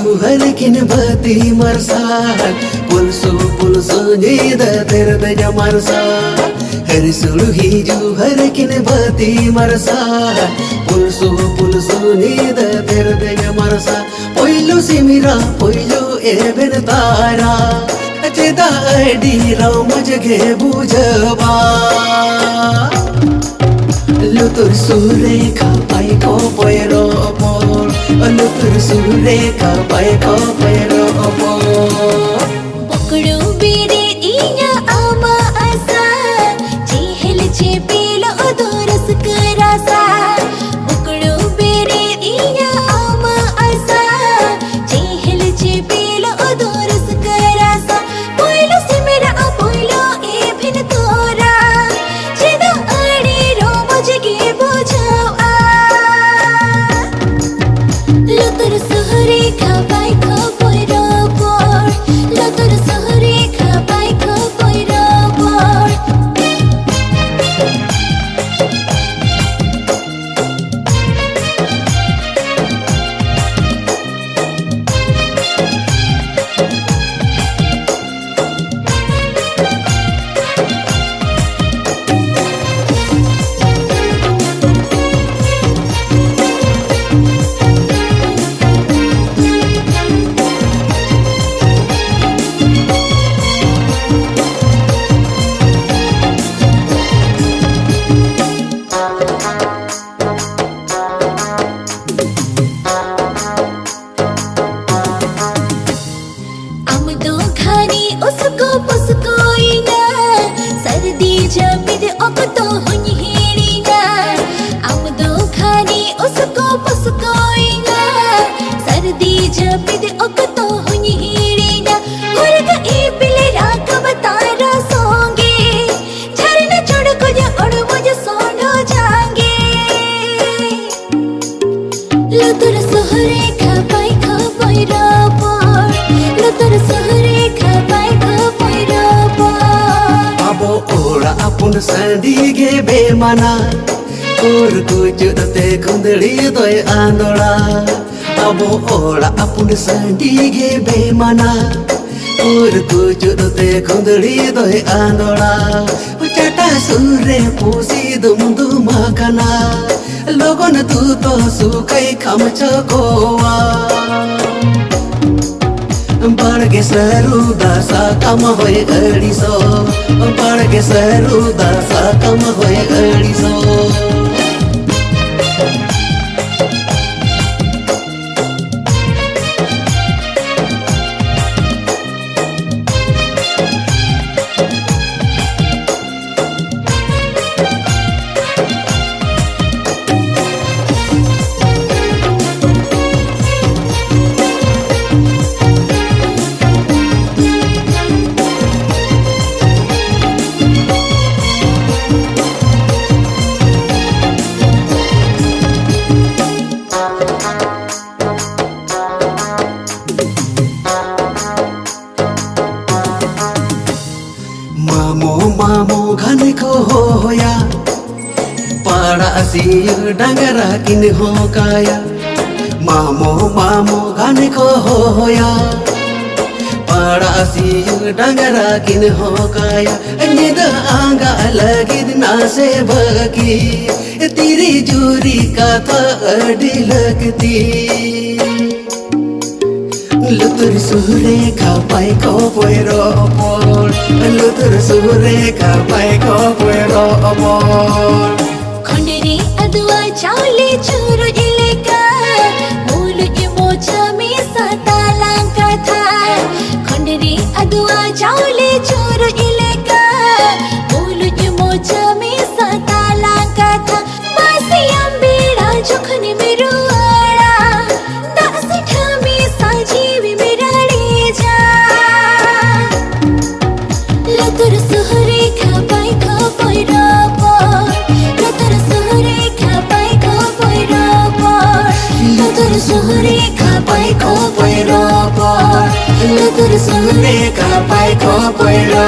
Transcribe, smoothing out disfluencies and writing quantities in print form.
hijau harikin bati marsal pulsu nyida terdaya marsal Harisulu hijau harikin bati marsal pulsu nyida terdaya marsal Poilu simira poilu eben tara Cheda adi rao majge bujaba Lutur sureka pai ko poiro opor Lutur sureka pai ko poiro opor Pokdu bire inya ama asa Chihel chepelo odoras kerasa Pokdu bire inya ama asa Chihel chepelo odoras kerasa Poilo simera poilo ebhin tora Cheda adi ro majge bujhawa Lutur sureka pai ko poiro opor Lutur sureka pai ko poiro opor आमदो खानी उसको पुसको इना सर्दी जमिद ओकतो हुन्हीड़ीना आमदो खानी उसको पुसको इना सर्दी जमिद ओकतो हुन्हीड़ीना हुरग ए पिले राकब तारा सोंगे झरना चुड़को या उड़ मुझे सोंडो जाएंगे लुतुर सुहरे खापाई खापाई रापोर Lutur sureka pai ko poiro opor Abo ora apun sandige be mana Kur kujud te kundli doi andola Abo ora apun sandige be mana Kur kujud te kundli doi andola Chata surre pusi dum makana Logon tu to sukai khamcha goa Barge saruda sa kam hoy adiso Barge saruda sa kam hoy adiso Mamo घने को होया पाड़ा सिर डंगरा किन हो काया मामो घने को होया पाड़ा सिर डंगरा किन हो काया निद आंगा लगिद ना से बकी तेरी जूरी का था अड़ी लगती Lutur sureka pai ko poiro opor Lutur sureka pai ko poiro opor Khondere adwa chaule churu ileka Mulu imocha me satalanka tha Khondere adwa chaule churu ileka Mulu imocha me satalanka tha Masi ambira jokhne meru ara Dasi thami sajivi mera leja Lutur sureka pai ko poiro opor Lutur sureka pai ko poiro opor Lutur sureka pai ko poiro opor Lutur sureka pai ko poiro